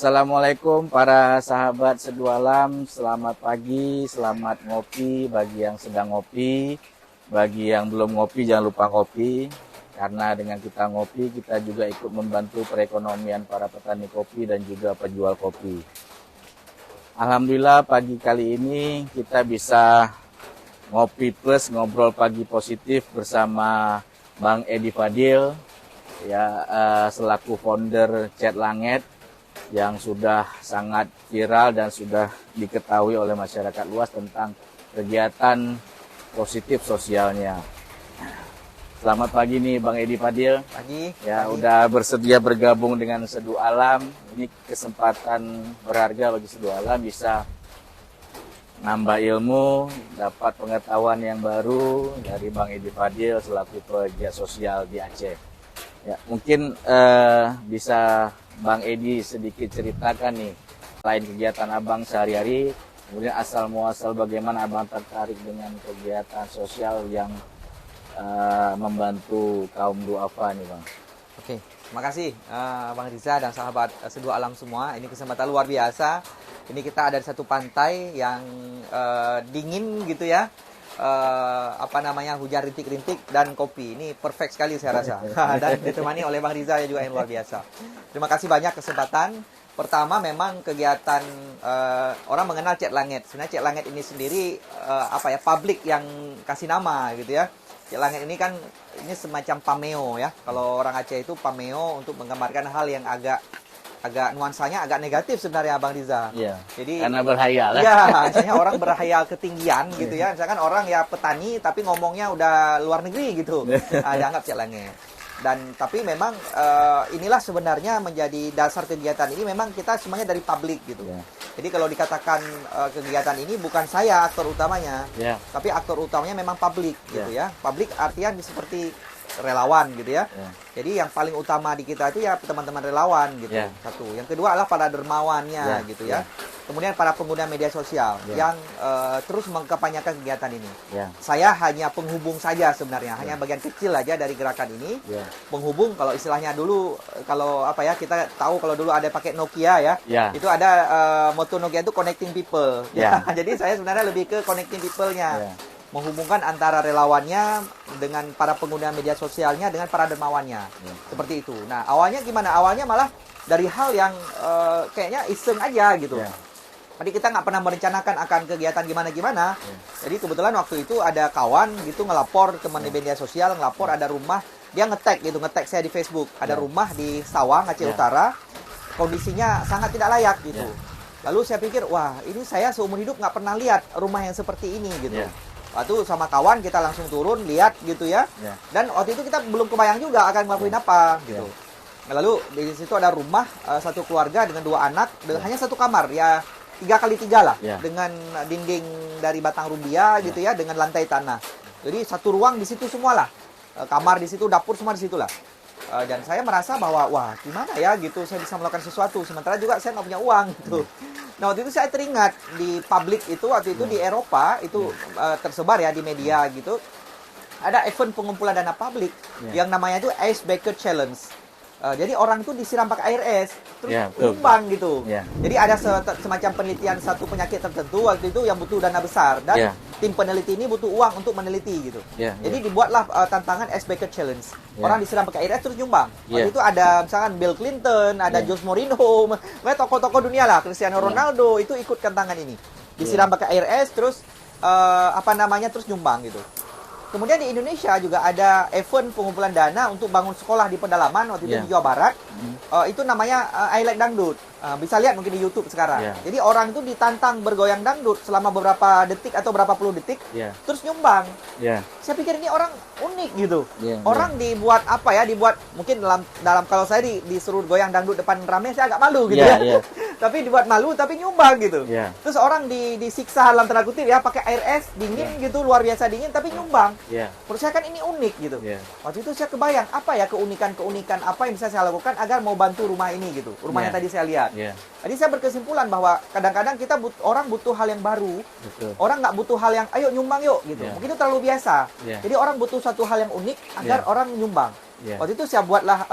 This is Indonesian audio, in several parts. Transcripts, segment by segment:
Assalamualaikum para sahabat Seduh Alam, selamat pagi, selamat ngopi bagi yang sedang ngopi, bagi yang belum ngopi jangan lupa ngopi, karena dengan kita ngopi kita juga ikut membantu perekonomian para petani kopi dan juga penjual kopi. Alhamdulillah pagi kali ini kita bisa ngopi plus ngobrol pagi positif bersama Bang Edi Fadil, ya selaku founder Cet Langet yang sudah sangat viral dan sudah diketahui oleh masyarakat luas tentang kegiatan positif sosialnya. Selamat pagi nih Bang Edi Fadil. Pagi. Ya, udah bersedia bergabung dengan Seduh Alam. Ini kesempatan berharga bagi Seduh Alam, bisa nambah ilmu, dapat pengetahuan yang baru dari Bang Edi Fadil selaku pegiat sosial di Aceh. Ya, mungkin bisa Bang Edi sedikit ceritakan nih, selain kegiatan Abang sehari-hari, kemudian asal muasal bagaimana Abang tertarik dengan kegiatan sosial yang membantu kaum duafa nih Bang. Oke, terima kasih Bang Riza dan sahabat Seduh Alam semua. Ini kesempatan luar biasa. Ini kita ada di satu pantai yang dingin gitu ya. Hujan rintik-rintik dan kopi. Ini perfect sekali saya rasa. Dan ditemani oleh Bang Riza juga yang luar biasa. Terima kasih banyak kesempatan. Pertama memang kegiatan orang mengenal Cet Langet. Sebenarnya Cet Langet ini sendiri publik yang kasih nama gitu ya. Cet Langet ini kan ini semacam pameo ya. Kalau orang Aceh itu pameo untuk menggambarkan hal yang agak nuansanya agak negatif sebenarnya Bang Riza. Iya. Jadi karena berhayal. Iya, misalnya orang berhayal ketinggian gitu ya. Misalkan orang ya petani tapi ngomongnya udah luar negeri gitu. Dianggap Cet Langet. Dan tapi memang inilah sebenarnya menjadi dasar kegiatan ini, memang kita semuanya dari publik gitu. Yeah. Jadi kalau dikatakan kegiatan ini bukan saya aktor utamanya, tapi aktor utamanya memang publik gitu ya. Publik artinya seperti relawan gitu ya. Jadi yang paling utama di kita itu ya teman-teman relawan gitu. Satu. Yang kedua adalah para dermawannya gitu ya. Kemudian para pengguna media sosial yang terus mengkampanyekan kegiatan ini. Saya hanya penghubung saja sebenarnya, hanya bagian kecil aja dari gerakan ini. Penghubung, kalau istilahnya dulu, kalau kita tahu kalau dulu ada pakai Nokia ya. Itu ada moto Nokia itu connecting people. Jadi saya sebenarnya lebih ke connecting people-nya. Menghubungkan antara relawannya dengan para pengguna media sosialnya dengan para dermawannya. Seperti itu. Nah, awalnya gimana? Awalnya malah dari hal yang kayaknya iseng aja gitu. Jadi kita nggak pernah merencanakan akan kegiatan gimana-gimana. Jadi kebetulan waktu itu ada kawan gitu ngelapor, teman di media sosial ngelapor ada rumah, dia nge-tag saya di Facebook. Ada rumah di Sawang, Aceh Utara, kondisinya sangat tidak layak gitu. Lalu saya pikir, wah ini saya seumur hidup nggak pernah lihat rumah yang seperti ini gitu. Waktu sama kawan kita langsung turun lihat gitu ya. Dan waktu itu kita belum kebayang juga akan ngelakuin apa gitu. Lalu di situ ada rumah satu keluarga dengan 2 anak dengan hanya satu kamar ya, 3x3 lah, dengan dinding dari batang rumbia gitu ya, dengan lantai tanah. Jadi satu ruang di situ semualah. Kamar di situ, dapur semua di situlah. Dan saya merasa bahwa wah gimana ya gitu saya bisa melakukan sesuatu, sementara juga saya nggak punya uang gitu. Nah waktu itu saya teringat di publik itu, waktu itu di Eropa itu tersebar ya di media gitu, ada event pengumpulan dana publik yang namanya itu Ice Bucket Challenge. Jadi orang itu disiram pakai air es terus tumbang gitu. Jadi ada semacam penelitian satu penyakit tertentu waktu itu yang butuh dana besar, dan tim peneliti ini butuh uang untuk meneliti gitu. Jadi dibuatlah tantangan Ice Bucket Challenge. Orang disiram pakai air es terus nyumbang. Waktu itu ada misalkan Bill Clinton, ada Jose Mourinho, tokoh-tokoh dunia lah, Cristiano Ronaldo itu ikut tantangan ini. Disiram pakai air es terus terus nyumbang gitu. Kemudian di Indonesia juga ada event pengumpulan dana untuk bangun sekolah di pedalaman waktu itu di Jawa Barat. Itu namanya I Like Dangdut. Bisa lihat mungkin di YouTube sekarang. Jadi orang itu ditantang bergoyang dangdut selama beberapa detik atau berapa puluh detik, terus nyumbang. Saya pikir ini orang unik gitu. Orang dibuat dibuat mungkin dalam kalau saya disuruh goyang dangdut depan rame saya agak malu gitu ya. Tapi dibuat malu tapi nyumbang gitu. Terus orang disiksa dalam tanda kutip ya, pakai air es dingin gitu, luar biasa dingin tapi nyumbang. Menurut saya kan ini unik gitu. Waktu itu saya kebayang apa ya keunikan apa yang bisa saya lakukan agar mau bantu rumah ini gitu. Rumah yang tadi saya lihat. Jadi saya berkesimpulan bahwa kadang-kadang kita orang butuh hal yang baru. Orang nggak butuh hal yang ayo nyumbang yuk gitu. Mungkin itu terlalu biasa. Jadi orang butuh satu hal yang unik agar orang nyumbang. Iya. Waktu itu saya buatlah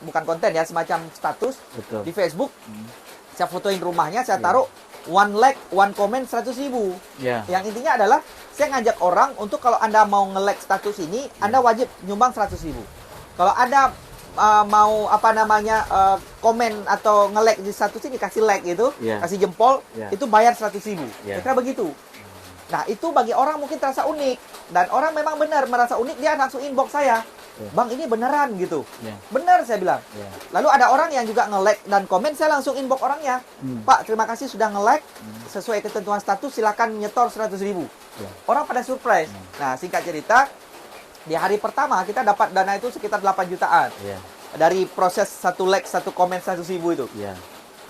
bukan konten ya, semacam status Betul. di Facebook. Hmm. Saya fotoin rumahnya, saya Iya. taruh one like, one comment 100.000. Ya. Yang intinya adalah saya ngajak orang untuk kalau Anda mau nge-like status ini, Anda wajib nyumbang 100.000. Kalau Anda mau komen atau nge-like di status ini, kasih like gitu, Iya. kasih jempol, Iya. itu bayar 100.000. Iya. Kira begitu. Nah, itu bagi orang mungkin terasa unik. Dan orang memang benar merasa unik, dia langsung inbox saya. Iya. Bang, ini beneran gitu. Iya. Benar, saya bilang. Ya. Lalu ada orang yang juga nge-like dan komen, saya langsung inbox orangnya. Pak, terima kasih sudah nge-like. Sesuai ketentuan status, silakan nyetor 100.000. Ya. Orang pada surprise. Nah, singkat cerita, di hari pertama kita dapat dana itu sekitar 8 jutaan. Ya. Dari proses satu like, satu komen 100.000 itu. Ya.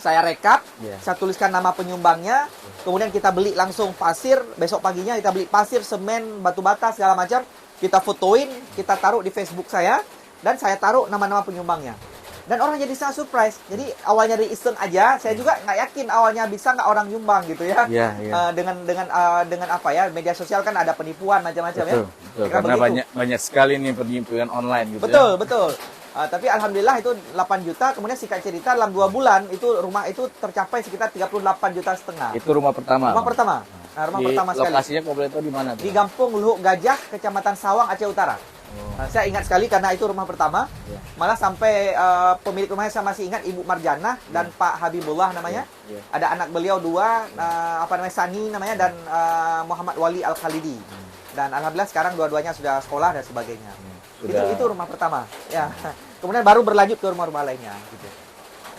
Saya rekap, Ya. saya tuliskan nama penyumbangnya, kemudian kita beli langsung pasir, besok paginya kita beli pasir, semen, batu bata, segala macam, kita fotoin, kita taruh di Facebook saya, dan saya taruh nama-nama penyumbangnya. Dan orang jadi sangat surprise. Jadi awalnya dari iseng aja, saya juga nggak yakin awalnya bisa nggak orang nyumbang gitu ya. Ya, ya. Dengan apa ya, media sosial kan ada penipuan macam-macam ya. Betul, betul. Kira Karena begitu. banyak sekali nih penipuan online gitu Betul, ya. betul. Tapi alhamdulillah itu 8 juta, kemudian singkat cerita dalam 2 bulan itu rumah itu tercapai sekitar 38 juta setengah. Itu rumah pertama. Rumah pertama. Nah, rumah Di pertama sekali. lokasinya kalau boleh tahu di mana tuh? Di Kampung Luhuk Gajah, Kecamatan Sawang, Aceh Utara. Oh. Nah, saya ingat sekali karena itu rumah pertama. Ya. Malah sampai pemilik rumahnya saya masih ingat, Ibu Marjana dan Pak Habibullah namanya. Ya. Ada anak beliau 2, Sani namanya, dan Muhammad Wali Al-Khalidi. Dan alhamdulillah sekarang dua-duanya sudah sekolah dan sebagainya. Sudah. Itu rumah pertama. Ya. Kemudian baru berlanjut ke rumah-rumah lainnya gitu.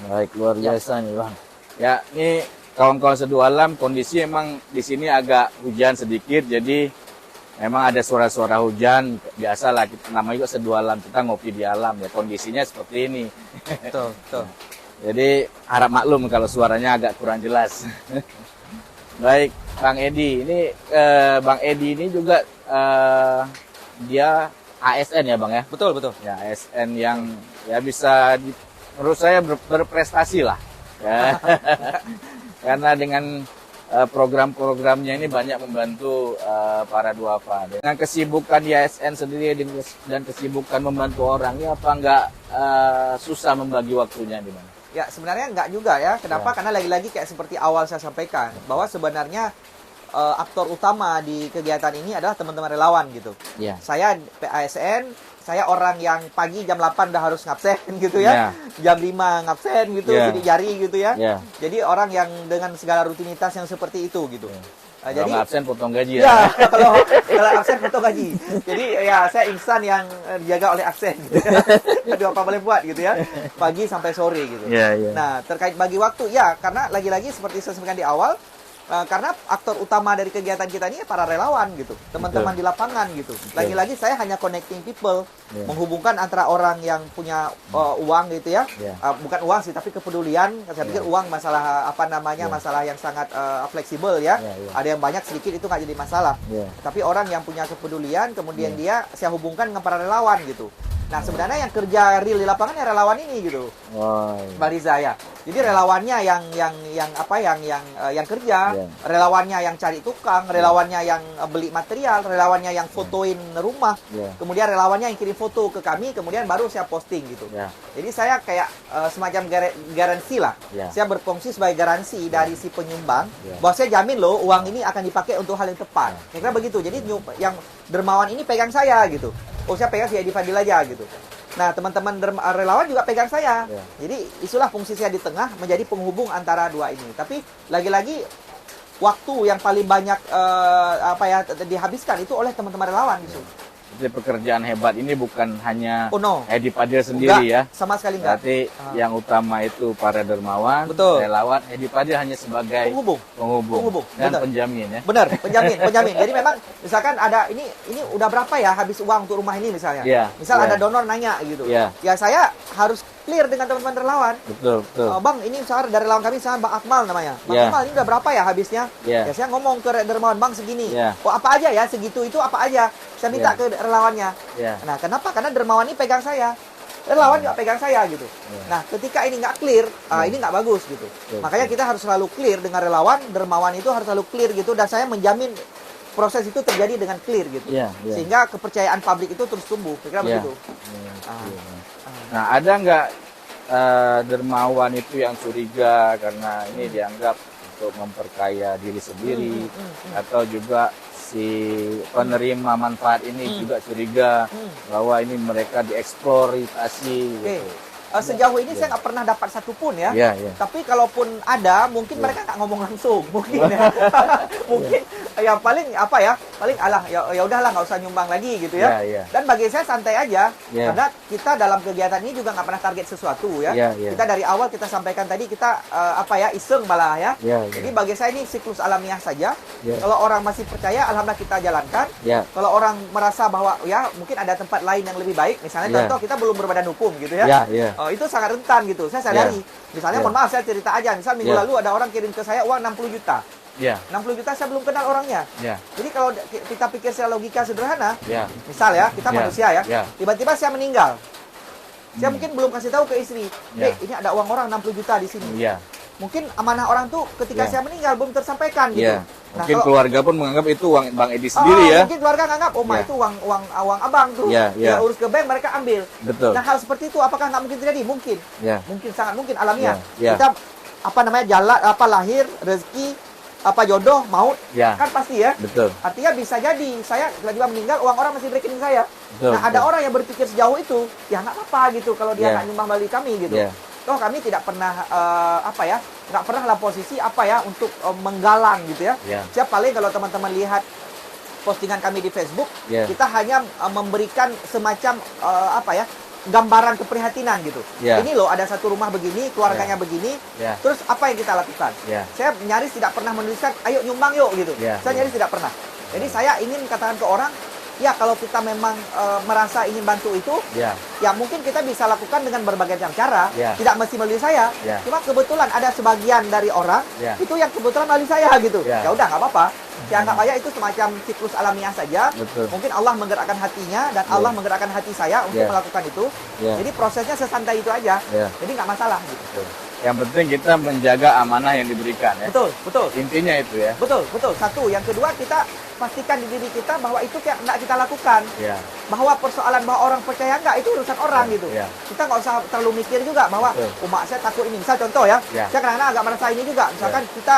Baik, luar biasa nih Bang. Ya, ini kawan-kawan Seduh Alam, kondisi emang di sini agak hujan sedikit, jadi memang ada suara-suara hujan. Biasalah, namanya juga Seduh Alam, kita ngopi di alam ya, kondisinya seperti ini. Betul, betul. Jadi harap maklum kalau suaranya agak kurang jelas. Baik, Bang Edi. Ini Bang Edi ini juga dia ASN ya Bang ya? Betul, betul. Ya, ASN yang ya bisa menurut saya berprestasi lah. Ya. Karena dengan program-programnya ini banyak membantu para duafa. Dengan kesibukan di ASN sendiri dan kesibukan membantu orang, ya apa nggak susah membagi waktunya di mana? Ya, sebenarnya enggak juga ya. Kenapa? Ya. Karena lagi-lagi kayak seperti awal saya sampaikan, bahwa sebenarnya aktor utama di kegiatan ini adalah teman-teman relawan gitu. Ya. Saya PASN, saya orang yang pagi jam 8 udah harus ngabsen gitu ya. Jam 5 ngabsen gitu, Ya. sidik jari gitu ya. Ya. Jadi orang yang dengan segala rutinitas yang seperti itu gitu. Ya. Jadi Kalau nggak absen potong gaji ya. ya, kalau absen potong gaji. Jadi ya saya insan yang dijaga oleh absen. Gitu. Aduh, apa boleh buat gitu ya. Pagi sampai sore gitu. Ya, ya. Nah, terkait bagi waktu, ya karena lagi-lagi seperti saya sampaikan di awal, karena aktor utama dari kegiatan kita ini para relawan gitu, teman-teman di lapangan gitu. Lagi-lagi saya hanya connecting people, Ya. menghubungkan antara orang yang punya uang gitu ya, Ya. bukan uang sih, tapi kepedulian. Saya pikir uang masalah Ya. masalah yang sangat fleksibel ya. Ya, ya. Ada yang banyak sedikit itu nggak jadi masalah. Ya. Tapi orang yang punya kepedulian, kemudian Ya. dia saya hubungkan dengan para relawan gitu. Nah, sebenarnya yang kerja real di lapangan ya relawan ini gitu. Wah, iya. Mbak Riza ya. Jadi relawannya yang kerja, Ya. relawannya yang cari tukang, relawannya yang beli material, relawannya yang fotoin rumah, Ya. kemudian relawannya yang kirim foto ke kami, kemudian baru saya posting gitu. Ya. Jadi saya kayak semacam garansi lah. Ya. Saya berfungsi sebagai garansi dari si penyumbang Ya. bahwa saya jamin loh uang ini akan dipakai untuk hal yang tepat. Kira-kira begitu. Jadi yang dermawan ini pegang saya gitu. Oh, saya pegang si Edi Fadil aja gitu. Nah, teman-teman relawan juga pegang saya. Ya. Jadi, itulah fungsi saya di tengah menjadi penghubung antara dua ini. Tapi lagi-lagi waktu yang paling banyak dihabiskan itu oleh teman-teman relawan gitu. Jadi pekerjaan hebat ini bukan hanya Oh no. Edi Fadil sendiri Enggak, ya. sama sekali enggak. Berarti yang utama itu para dermawan, Betul. relawan, Edi Fadil hanya sebagai Penghubung. penghubung dan Benar. penjamin ya. Benar, penjamin. Jadi memang misalkan ada ini udah berapa ya habis uang untuk rumah ini misalnya. Iya, Misal iya. ada donor nanya gitu. Iya. Ya saya harus clear dengan teman-teman relawan. Betul, betul. Bang, ini misalnya dari relawan kami misalnya Bang Akmal namanya. Bang Iya. Akmal ini udah berapa ya habisnya? Iya. Ya saya ngomong ke dermawan Bang segini. Iya. Oh, apa aja ya segitu itu apa aja. Saya minta Iya. ke relawannya. Ya. Nah, kenapa? Karena dermawan ini pegang saya. Relawan juga pegang saya gitu. Iya. Nah, ketika ini nggak clear, ini nggak bagus gitu. Betul, Makanya kita harus selalu clear dengan relawan, dermawan itu harus selalu clear gitu. Dan saya menjamin proses itu terjadi dengan clear gitu. Iya, iya. Sehingga kepercayaan publik itu terus tumbuh. Kira-kira Iya. begitu. Iya, Ah. iya. Nah, ada nggak dermawan itu yang curiga karena ini dianggap untuk memperkaya diri sendiri, atau juga si penerima manfaat ini juga curiga bahwa ini mereka dieksploitasi Oke. gitu. Sejauh ini saya nggak pernah dapat satupun ya. Iya, iya. Tapi kalaupun ada, mungkin mereka nggak ngomong langsung, mungkin ya. Mungkin ya paling apa ya? Paling alah ya udahlah nggak usah nyumbang lagi gitu ya. Iya, iya. Dan bagi saya santai aja, Iya. karena kita dalam kegiatan ini juga nggak pernah target sesuatu ya. Iya, iya. Kita dari awal kita sampaikan tadi kita apa ya iseng malah ya. Iya, iya. Jadi bagi saya ini siklus alamiah saja. Iya. Kalau orang masih percaya, alhamdulillah kita jalankan. Iya. Kalau orang merasa bahwa ya mungkin ada tempat lain yang lebih baik, misalnya Iya. contoh kita belum berbadan hukum gitu ya. Iya, iya. Oh, itu sangat rentan gitu. Saya sadari. Misalnya, Iya. mohon maaf saya cerita aja. Misal minggu Iya. lalu ada orang kirim ke saya uang 60 juta. Iya. 60 juta saya belum kenal orangnya. Iya. Jadi kalau kita pikir secara logika sederhana, Iya. misal ya, kita Iya. manusia ya. Iya. Tiba-tiba saya meninggal. Saya mungkin belum kasih tahu ke istri, Iya. "Dek, ini ada uang orang 60 juta di sini." Iya. Mungkin amanah orang tuh ketika Iya. saya meninggal belum tersampaikan gitu. Iya. Nah, Mungkin kalau- keluarga pun menganggap itu uang Bang Edi sendiri ya. Mungkin keluarga nganggap, oh Iya. itu uang abang tuh. Iya, iya. Ya, urus ke bank mereka ambil. Betul. Nah hal seperti itu apakah nggak mungkin terjadi? Mungkin. Iya. Mungkin, sangat mungkin alamiah. Iya, iya. Kita apa namanya jalan lahir rezeki apa jodoh maut Iya. kan pasti ya. Betul. Artinya bisa jadi saya tiba-tiba meninggal uang orang masih di rekening saya. Betul, Nah ada betul. orang yang berpikir sejauh itu, ya nggak apa-apa gitu kalau dia Iya. nggak nyumbang balik kami gitu. Iya. Toh kami tidak pernah nggak pernah dalam posisi untuk menggalang gitu ya. Iya. Siap paling kalau teman-teman lihat postingan kami di Facebook, Iya. kita hanya memberikan semacam gambaran keprihatinan gitu. Iya. Ini loh ada satu rumah begini, keluarganya begini. Iya. Terus apa yang kita lakukan? Iya. Saya nyaris tidak pernah menuliskan, ayo nyumbang yuk gitu. Iya, Saya iya. nyaris tidak pernah. Jadi saya ingin katakan ke orang, ya kalau kita memang merasa ingin bantu itu, Iya. ya mungkin kita bisa lakukan dengan berbagai macam cara. Ya. Tidak mesti melalui saya. Ya. Cuma kebetulan ada sebagian dari orang Ya. itu yang kebetulan melalui saya gitu. Ya. Ya udah nggak apa-apa. Ya anggap aja itu semacam siklus alamiah saja. Betul. Mungkin Allah menggerakkan hatinya dan Allah menggerakkan hati saya untuk Ya. melakukan itu. Ya. Jadi prosesnya sesantai itu aja. Ya. Jadi nggak masalah gitu. Betul. Yang penting kita menjaga amanah yang diberikan ya. Betul, betul. Intinya itu ya. Betul, betul. Satu. Yang kedua, kita pastikan di diri kita bahwa itu kayak nggak kita lakukan. Ya. Bahwa persoalan bahwa orang percaya nggak, itu urusan orang gitu. Ya. Kita nggak usah terlalu mikir juga bahwa Betul. umat saya takut ini. Misal contoh ya, Ya. saya kadang-kadang agak merasa ini juga. Misalkan kita,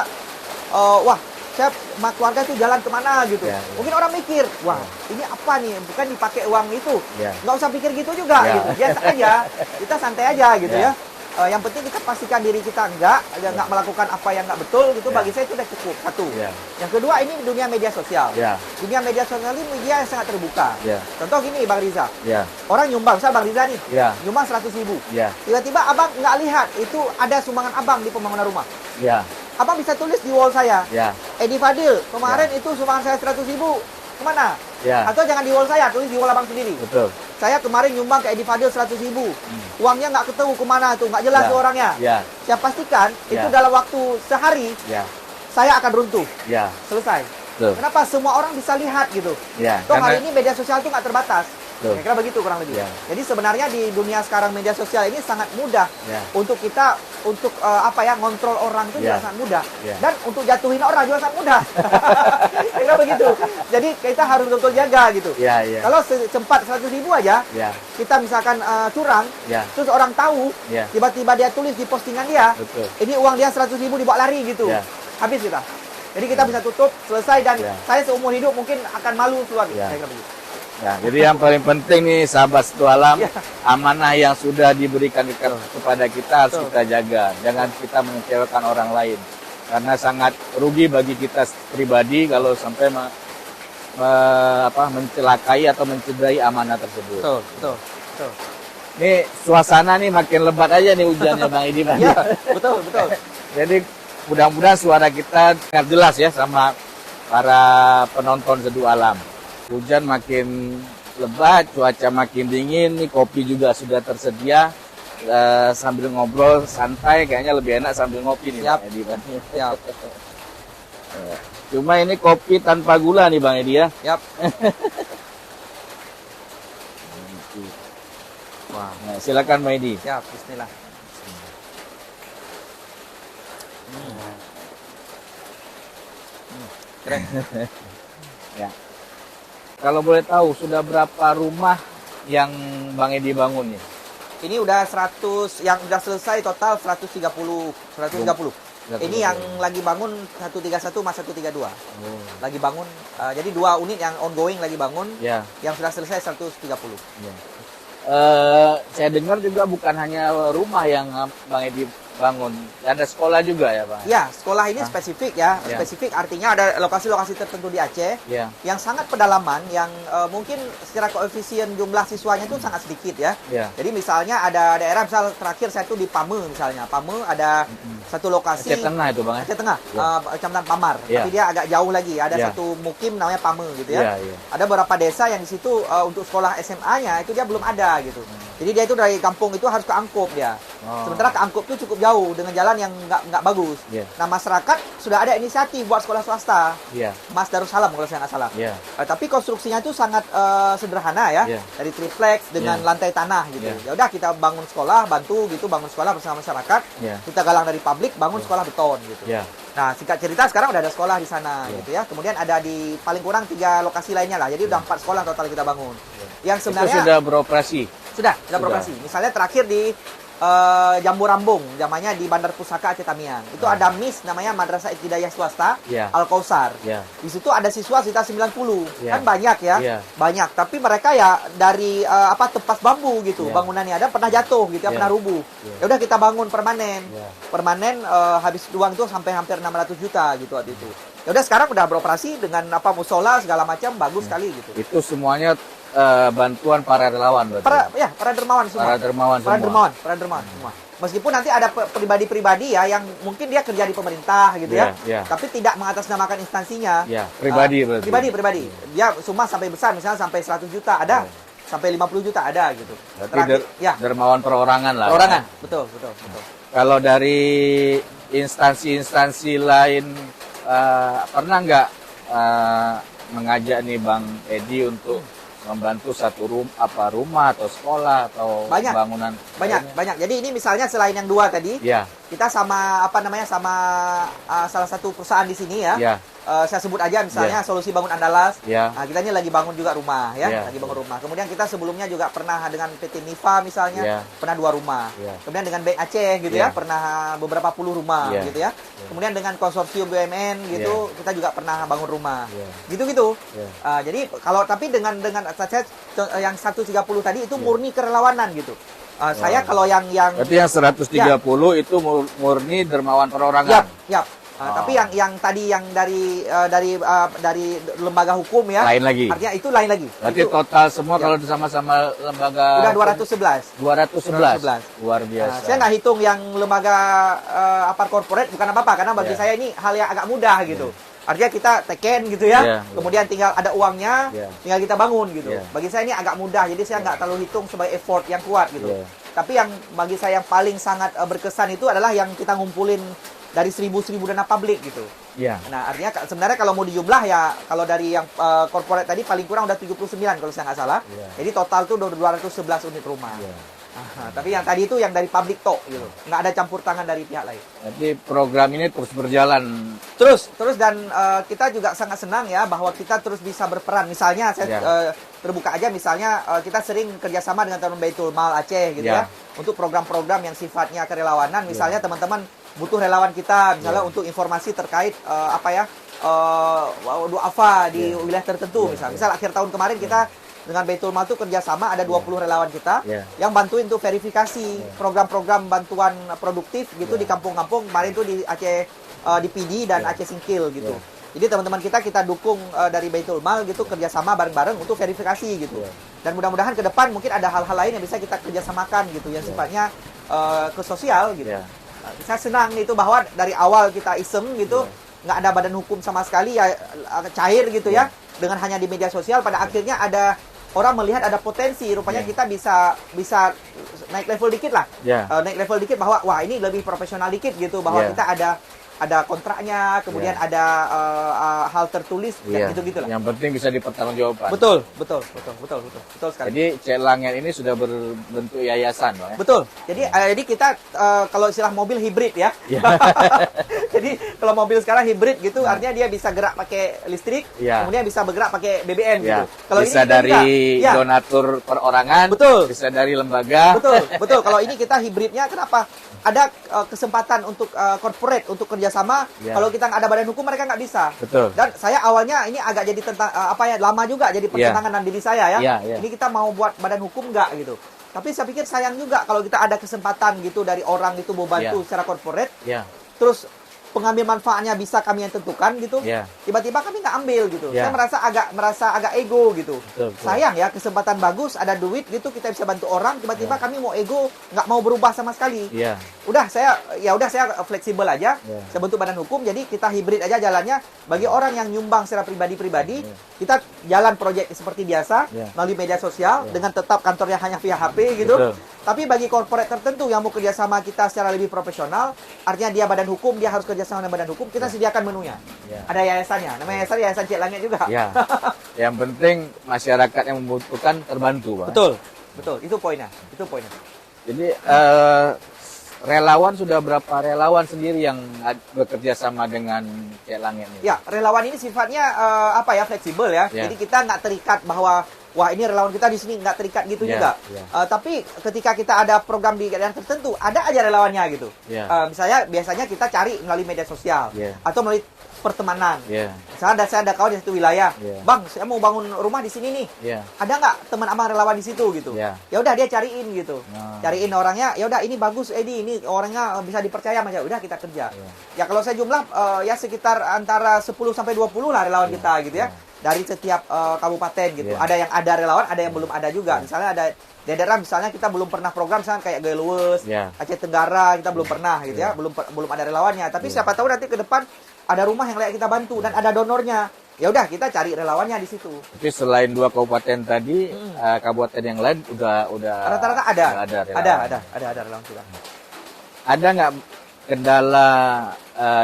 wah, saya sama keluarga itu jalan kemana gitu. Ya, ya. Mungkin orang mikir, wah, ini apa nih? Bukan dipakai uang itu. Ya. Nggak usah pikir gitu juga Ya. gitu. Biasa aja. Kita santai aja gitu Ya. ya. Yang penting kita pastikan diri kita nggak melakukan apa yang nggak betul gitu. Ya. Bagi saya itu udah cukup. Satu. Ya. Yang kedua, ini dunia media sosial. Ya. Dunia media sosial ini media yang sangat terbuka. Ya. Contoh gini, Bang Riza. Ya. Orang nyumbang, saya Bang Riza nih, Ya. nyumbang 100.000. Ya. Tiba-tiba abang nggak lihat itu ada sumbangan abang di pembangunan rumah. Ya. Abang bisa tulis di wall saya, Ya. Edi Fadil, kemarin itu sumbangan saya 100.000, kemana? Ya. Atau jangan di wall saya, tulis di wall abang sendiri. Betul. Saya kemarin nyumbang ke Edi Fadil 100.000. Uangnya nggak ketemu kemana tuh, nggak jelas Ya. tuh orangnya. Ya. Saya pastikan itu Ya. dalam waktu sehari, Ya. saya akan runtuh. Ya. Selesai. Betul. Kenapa? Semua orang bisa lihat gitu. Ya. Toh hari ini media sosial itu nggak terbatas. Betul. Kira-kira begitu kurang lebih. Ya. Jadi sebenarnya di dunia sekarang media sosial ini sangat mudah Ya. untuk kita ngontrol orang itu juga Ya. sangat mudah. Ya. Dan untuk jatuhin orang juga sangat mudah. Kira begitu. Jadi kita harus betul jaga gitu. Ya. Ya. Kalau sempat 100.000 aja, Ya. kita misalkan curang, Ya. terus orang tahu, Ya. tiba-tiba dia tulis di postingan dia, Betul. ini uang dia 100.000 dibawa lari gitu. Ya. Habis kita. Jadi kita bisa tutup, selesai, dan Ya. saya seumur hidup mungkin akan malu keluar. Ya. Saya kira begitu. Ya, jadi yang paling penting nih sahabat Satu Alam, Ya. amanah yang sudah diberikan kepada kita harus Betul. kita jaga. Jangan kita mengecewakan orang lain. Karena sangat rugi bagi kita pribadi kalau sampai mencelakai atau mencederai amanah tersebut. Betul, betul, betul. Ini suasana nih makin lebat aja nih hujannya Bang Edi. Ya, betul, betul. Jadi mudah-mudahan suara kita sangat jelas ya sama para penonton Seduh Alam. Hujan makin lebat, cuaca makin dingin, nih kopi juga sudah tersedia. Sambil ngobrol santai, kayaknya lebih enak sambil ngopi nih Siap. Bang Edi. Siap. Cuma ini kopi tanpa gula nih Bang Edi ya. Yap. Wah, Nah, silakan Bang Edi. siap. Bismillah. Keren. Ya. Kalau boleh tahu, sudah berapa rumah yang Bang Edi bangun nih? Ini udah 100, yang udah selesai total 130. Ini yang lagi bangun 131 sama 132. Lagi bangun, jadi 2 unit yang ongoing lagi bangun, Ya. yang sudah selesai 130. Ya. Saya dengar juga bukan hanya rumah yang Bang Edi bangun, ada sekolah juga ya Bang? Ya, sekolah ini spesifik ya. Ya. Spesifik artinya ada lokasi-lokasi tertentu di Aceh Ya. yang sangat pedalaman, yang mungkin secara koefisien jumlah siswanya itu sangat sedikit ya. Ya. Jadi misalnya ada daerah, misal terakhir saya tuh di Pame misalnya. Pame ada satu lokasi. Aceh Tengah itu Bang ya? Aceh Tengah, Ya. Kecamatan Pamar. Ya. Tapi dia agak jauh lagi. Ada Ya. satu mukim namanya Pame gitu ya. Ya, ya. Ada beberapa desa yang di situ untuk sekolah SMA-nya itu dia belum ada gitu. Jadi dia itu dari kampung itu harus ke Angkop dia. Oh. Sementara ke Angkop itu cukup jauh dengan jalan yang nggak bagus. Ya. Nah, masyarakat sudah ada inisiatif buat sekolah swasta. Ya. Mas Darussalam kalau saya nggak salah. Ya. Tapi konstruksinya itu sangat sederhana ya. Ya. Dari triplex dengan lantai tanah gitu. Ya. Ya udah kita bangun sekolah, bantu gitu, bangun sekolah bersama masyarakat. Ya. Kita galang dari publik, bangun sekolah beton gitu. Ya. Nah, singkat cerita sekarang udah ada sekolah di sana gitu ya. Kemudian ada di paling kurang 3 lokasi lainnya lah. Jadi udah 4 sekolah total kita bangun. Yang Itu sebenarnya sudah beroperasi. sudah beroperasi. Misalnya terakhir di Jambu Rambung, zamannya di Bandar Pusaka Aceh Tamiang. Itu ada MIS namanya Madrasah Ibtidaiyah Swasta Ya. Al-Kausar. Ya. Di situ ada siswa sekitar 90. Ya. Kan banyak ya. Ya. Banyak, tapi mereka ya dari tepas bambu gitu. Ya. Bangunannya ada pernah jatuh gitu ya, Ya. pernah rubuh. Ya. Ya udah kita bangun permanen. Ya. Permanen habis uang itu sampai hampir 600 juta gitu waktu itu. Ya udah sekarang udah beroperasi dengan musola segala macam bagus sekali gitu. Itu semuanya bantuan para relawan berarti. Para dermawan semua. Para dermawan Para semua. dermawan semua. Meskipun nanti ada pribadi-pribadi ya yang mungkin dia kerja di pemerintah gitu ya, Ya. tapi tidak mengatasnamakan instansinya. Ya, pribadi berarti. Pribadi. Dia summa sampai besar, misalnya sampai 100 juta ada, sampai 50 juta ada gitu. Berarti dermawan perorangan lah. Perorangan, betul. Kalau dari instansi-instansi lain pernah nggak mengajak nih Bang Edi untuk membantu satu rumah atau sekolah atau Banyak. bangunan Banyak. Jadi ini misalnya selain yang 2 tadi, Ya, kita sama sama salah satu perusahaan di sini ya. ya, Saya sebut aja misalnya Solusi Bangun Andalas. ya, Nah, kita ini lagi bangun juga rumah ya, Ya. lagi bangun rumah. Kemudian kita sebelumnya juga pernah dengan PT Nifa misalnya, Ya. pernah 2 rumah. Ya. Kemudian dengan Bank Aceh gitu Ya. ya, pernah beberapa puluh rumah Ya. gitu ya. Kemudian dengan konsorsium BUMN gitu, kita juga pernah bangun rumah. Ya. Gitu-gitu. Ya. Jadi kalau tapi dengan saya yang 130 tadi itu murni kerelawanan gitu. Saya kalau yang Berarti yang 130 itu murni dermawan perorangan. Yap. Tapi yang tadi yang dari lembaga hukum ya. Lain lagi. Artinya itu lain lagi. Berarti Itu total semua kalau sama-sama lembaga udah 211. 211. Luar Nah, biasa. saya nggak hitung yang lembaga apart corporate bukan apa-apa karena bagi Ya. saya ini hal yang agak mudah gitu. Artinya kita teken gitu ya. Ya. Kemudian tinggal ada uangnya, Ya. tinggal kita bangun gitu. Ya. Bagi saya ini agak mudah jadi saya nggak terlalu hitung sebagai effort yang kuat gitu. Ya. Tapi yang bagi saya yang paling sangat berkesan itu adalah yang kita ngumpulin dari 1000 dana publik gitu. Ya. Nah, artinya sebenarnya kalau mau dijumlah ya kalau dari yang corporate tadi paling kurang udah 79 kalau saya nggak salah. Ya. Jadi total tuh udah 211 unit rumah. Ya. Tapi yang tadi itu yang dari public tok gitu. Nggak ada campur tangan dari pihak lain. Jadi program ini terus berjalan. Terus dan kita juga sangat senang ya bahwa kita terus bisa berperan. Misalnya saya terbuka aja misalnya kita sering kerjasama dengan teman Baitul Mal Aceh gitu ya. Untuk program-program yang sifatnya kerelawanan. Misalnya teman-teman butuh relawan kita misalnya untuk informasi terkait duafa di wilayah tertentu misalnya. Misal akhir tahun kemarin kita dengan Baitul Mal itu kerjasama ada 20 relawan kita yang bantuin untuk verifikasi program-program bantuan produktif gitu di kampung-kampung. Kemarin itu di Aceh di PD dan Aceh Singkil gitu. Jadi teman-teman kita dukung dari Baitul Mal gitu kerjasama bareng-bareng untuk verifikasi gitu. Dan mudah-mudahan ke depan mungkin ada hal-hal lain yang bisa kita kerjasamakan gitu yang sifatnya ke sosial gitu. Saya senang itu bahwa dari awal kita iseng gitu nggak ada badan hukum sama sekali ya cair gitu ya dengan hanya di media sosial pada akhirnya ada orang melihat ada potensi rupanya kita bisa naik level dikit lah naik level dikit bahwa wah ini lebih profesional dikit gitu bahwa kita ada kontraknya kemudian ada hal tertulis gitu-gitu lah. Yang penting bisa dipertanggungjawabkan. Betul sekali. Jadi Cek Langit ini sudah berbentuk yayasan, Bang ya? Betul. Jadi kita kalau istilah mobil hibrid ya. Jadi kalau mobil sekarang hibrid gitu, artinya dia bisa gerak pakai listrik, Ya. kemudian bisa bergerak pakai BBM gitu. Ya. Kalau Bisa ini kita dari enggak. Ya. donatur perorangan, Betul. bisa dari lembaga. Betul, betul. Kalau ini kita hibridnya, kenapa? Ada kesempatan untuk corporate untuk kerjasama. Ya. Kalau kita nggak ada badan hukum, mereka nggak bisa. Betul. Dan saya awalnya ini agak jadi tentang lama juga jadi pertentangan dalam diri saya ya. Ya, ya. Ini kita mau buat badan hukum nggak gitu. Tapi saya pikir sayang juga kalau kita ada kesempatan gitu dari orang itu mau bantu Ya. secara corporate, Ya. terus pengambil manfaatnya bisa kami yang tentukan gitu. Ya. Tiba-tiba kami nggak ambil gitu. Ya. Saya merasa agak ego gitu. Betul, betul. Sayang ya, kesempatan bagus, ada duit gitu, kita bisa bantu orang, tiba-tiba kami mau ego, nggak mau berubah sama sekali. Iya. Udah saya fleksibel aja. Ya. Saya bentuk badan hukum, jadi kita hibrid aja jalannya. Bagi orang yang nyumbang secara pribadi-pribadi, kita jalan proyek seperti biasa Ya. melalui media sosial Ya. dengan tetap kantornya hanya via HP gitu. Betul. Tapi bagi corporate tertentu yang mau kerjasama kita secara lebih profesional, artinya dia badan hukum, dia harus kerjasama dengan badan hukum, kita sediakan menunya. Ya. Ada yayasannya, namanya Yayasan Cik Langit juga. Ya. Yang penting masyarakat yang membutuhkan terbantu, Pak. Betul, betul. Itu poinnya. Itu poinnya. Jadi relawan sudah berapa relawan sendiri yang bekerja sama dengan Cek Langit ini? Ya, relawan ini sifatnya fleksibel ya. Ya. Jadi kita nggak terikat bahwa wah ini relawan kita di sini, nggak terikat gitu Ya, juga. ya. Tapi ketika kita ada program di daerah tertentu, ada aja relawannya gitu. Ya. Misalnya biasanya kita cari melalui media sosial Ya. atau melalui pertemanan. Ya. Misalnya saya ada kawan di satu wilayah, Ya. Bang, saya mau bangun rumah di sini nih. Ya. Ada nggak teman abang relawan di situ gitu? Ya. Ya udah dia cariin gitu. Nah. Cariin orangnya, ya udah ini bagus Edi, ini orangnya bisa dipercaya aja. Udah kita kerja. Ya kalau saya jumlah ya sekitar antara 10 sampai 20 lah relawan kita gitu ya. Dari setiap kabupaten gitu. Ya. Ada yang ada relawan, ada yang belum ada juga. Misalnya ada daerah misalnya kita belum pernah program misalnya kayak Galuwes, Ya. Aceh Tenggara kita belum pernah gitu ya. Belum ada relawannya. Tapi siapa tahu nanti ke depan ada rumah yang layak kita bantu dan ada donornya. Ya udah kita cari relawannya di situ. Tapi selain 2 kabupaten tadi, kabupaten yang lain udah Rata-rata ada. udah relawan. Ada relawan kita. Ada nggak kendala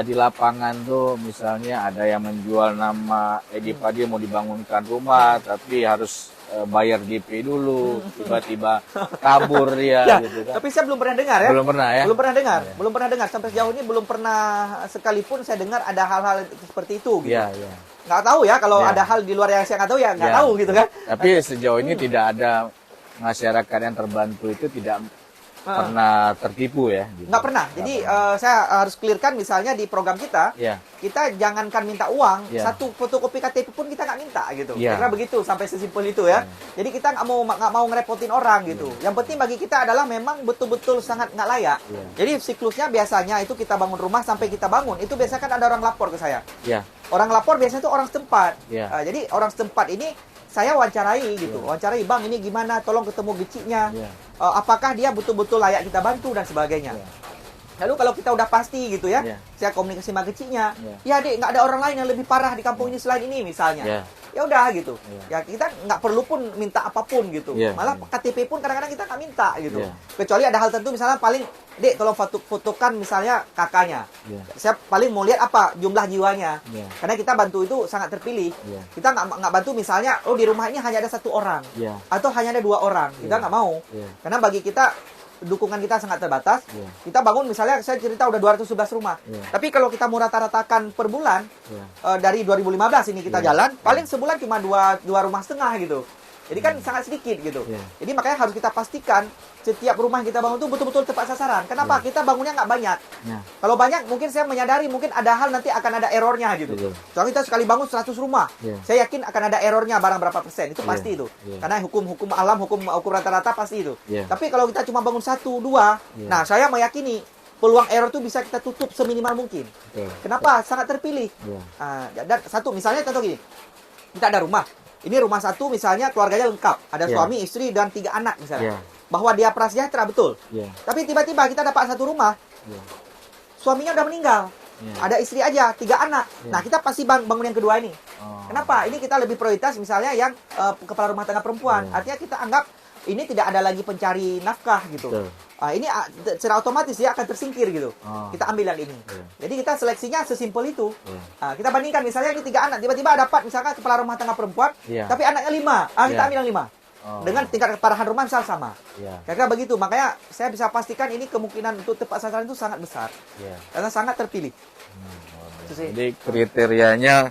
di lapangan tuh, misalnya ada yang menjual nama Edi Padi mau dibangunkan rumah tapi harus bayar DP dulu, tiba-tiba kabur dia Ya, gitu kan. tapi saya belum pernah dengar ya. Belum pernah ya? Belum pernah dengar. Ya. Belum pernah dengar sampai sejauh ini belum pernah sekalipun saya dengar ada hal-hal seperti itu gitu. Iya, iya. Nggak tahu ya kalau Ya. ada hal di luar yang saya nggak tahu ya nggak Ya. tahu gitu kan. Tapi sejauh ini tidak ada masyarakat yang terbantu itu tidak pernah tertipu ya? Gitu. Nggak pernah. Jadi saya harus clearkan misalnya di program kita, Ya, kita jangankan minta uang, Ya. satu fotokopi KTP pun kita nggak minta gitu. Ya. Karena begitu sampai sesimpel itu ya. Jadi kita nggak mau ngerepotin orang gitu. Yang penting bagi kita adalah memang betul-betul sangat nggak layak. Ya. Jadi siklusnya biasanya itu kita bangun rumah sampai kita bangun itu biasanya kan ada orang lapor ke saya. ya, Orang lapor biasanya itu orang setempat. Ya. Jadi orang setempat ini saya wawancarai gitu. Wawancarai, Bang, ini gimana? Tolong ketemu geciknya. Ya. Apakah dia betul-betul layak kita bantu dan sebagainya. Ya. Lalu kalau kita udah pasti gitu ya, Ya. saya komunikasi sama geciknya. Ya. Ya, Dek, nggak ada orang lain yang lebih parah di kampung ini selain ini misalnya. Ya. Ya udah gitu. Ya kita nggak perlu pun minta apapun gitu. Ya. Malah KTP pun kadang-kadang kita nggak minta gitu. Ya. Kecuali ada hal tertentu misalnya paling, Dek, tolong fotokan misalnya kakaknya. Ya. Saya paling mau lihat apa jumlah jiwanya. Ya. Karena kita bantu itu sangat terpilih. Ya. Kita nggak bantu misalnya, oh di rumah ini hanya ada 1 orang Ya. atau hanya ada 2 orang. Kita Ya. nggak mau. Ya. Karena bagi kita dukungan kita sangat terbatas. Ya. Kita bangun misalnya saya cerita udah 211 rumah. Ya. Tapi kalau kita mau rata-ratakan per bulan Ya. dari 2015 ini kita Ya. jalan, paling sebulan cuma dua rumah setengah gitu. Jadi kan sangat sedikit gitu. Ya. Jadi makanya harus kita pastikan setiap rumah yang kita bangun itu betul-betul tepat sasaran. Kenapa? Kita bangunnya nggak banyak. Ya. Kalau banyak mungkin saya menyadari mungkin ada hal nanti akan ada errornya gitu. Betul. Soalnya kita sekali bangun 100 rumah. Ya. Saya yakin akan ada errornya barang berapa persen. Itu Ya. pasti itu. Ya. Karena hukum alam, hukum rata-rata pasti itu. Ya. Tapi kalau kita cuma bangun 1, 2, Ya. nah saya meyakini peluang error itu bisa kita tutup seminimal mungkin. Betul. Kenapa? Sangat terpilih. Ya. Dan satu misalnya contoh gini. Kita ada rumah. Ini rumah satu misalnya keluarganya lengkap. Ada Ya. suami, istri, dan 3 anak misalnya. Ya. Bahwa dia prasejahtera betul. Ya. Tapi tiba-tiba kita dapat satu rumah, Ya. suaminya udah meninggal. Ya. Ada istri aja, 3 anak. Ya. Nah, kita pasti bangun yang kedua ini. Oh. Kenapa? Ini kita lebih prioritas misalnya yang kepala rumah tangga perempuan. Ya. Artinya kita anggap ini tidak ada lagi pencari nafkah gitu. Betul. Ini secara otomatis dia akan tersingkir gitu. Oh. Kita ambil yang ini. Ya. Jadi kita seleksinya sesimpel itu. Ya. Kita bandingkan misalnya ini 3 anak, tiba-tiba dapat misalkan kepala rumah tangga perempuan, Iya. tapi anaknya 5. Kita Iya. ambil yang 5. Oh. dengan tingkat keparahan rumah misal sama. Ya. Kira-kira begitu. Makanya saya bisa pastikan ini kemungkinan untuk tepat sasaran itu sangat besar. Ya. Karena sangat terpilih. Itu sih. Jadi kriterianya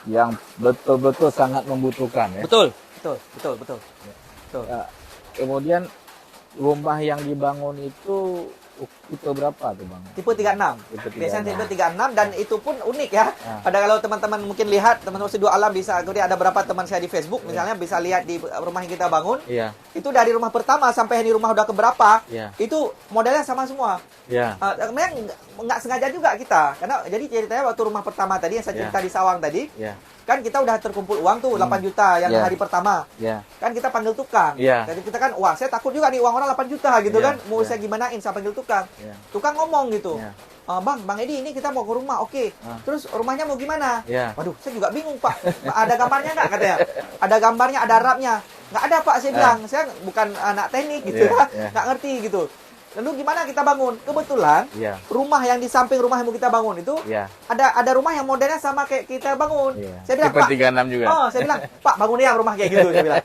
yang betul-betul sangat membutuhkan ya. Betul. Betul. Ya, kemudian rumah yang dibangun itu tipe berapa tuh Bang? Tipe 36. Tipe 36. Biasanya tipe 36 dan itu pun unik ya. Nah. Pada kalau teman-teman mungkin lihat, teman-teman Seduh Alam bisa, kemudian ada beberapa teman saya di Facebook misalnya bisa lihat di rumah yang kita bangun. Iya. Itu dari rumah pertama sampai di rumah udah keberapa, Iya. itu modelnya sama semua. Ya. Memang nggak sengaja juga kita, karena jadi ceritanya waktu rumah pertama tadi yang saya cerita di Sawang tadi, Ya. kan kita udah terkumpul uang tuh 8 juta yang Ya. hari pertama. Ya. Kan kita panggil tukang. Iya. Jadi kita kan, wah saya takut juga nih uang orang 8 juta gitu Iya, kan. Mau iya. saya gimanain, saya panggil tukang. Iya. Tukang ngomong gitu. Iya. Bang Edi, ini kita mau ke rumah, oke. Ah. Terus rumahnya mau gimana? Iya. Waduh, saya juga bingung Pak. Ada gambarnya nggak katanya? Ada gambarnya, ada rapnya. Nggak ada Pak, saya bilang. Saya bukan anak teknik gitu Iya, ya. iya. Nggak ngerti gitu. Lalu gimana kita bangun? Kebetulan Iya. rumah yang di samping rumah yang mau kita bangun itu Iya. ada rumah yang modelnya sama kayak kita bangun. Iya. Saya bilang, Tipe Pak, 36 juga. oh, saya bilang, Pak, bangun ya rumah kayak gitu. Saya bilang,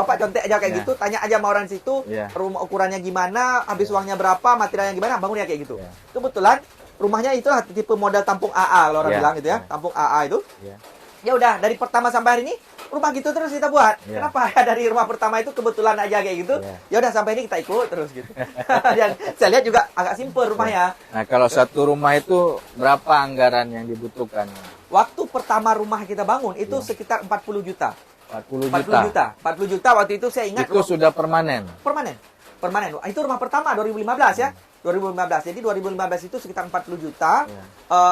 Pak contek aja kayak Iya. gitu, tanya aja sama orang situ, Iya. rumah ukurannya gimana, habis uangnya berapa, materialnya gimana, bangun ya kayak gitu. Iya. Kebetulan rumahnya itulah tipe model tampung AA kalau orang Iya. bilang gitu ya, Iya. tampung AA itu. Iya. Ya udah dari pertama sampai hari ini rumah gitu terus kita buat. Iya. Kenapa? Ya dari rumah pertama itu kebetulan aja kayak gitu. Iya. Ya udah sampai ini kita ikut terus gitu. Dan saya lihat juga agak simpel rumahnya. Nah, kalau satu rumah itu berapa anggaran yang dibutuhkan? Waktu pertama rumah kita bangun itu Iya. sekitar 40 juta. 40 40 juta. juta. 40 juta waktu itu saya ingat Itu sudah permanen. permanen. Itu rumah pertama 2015 ya. 2015. Jadi 2015 itu sekitar 40 juta. Iya.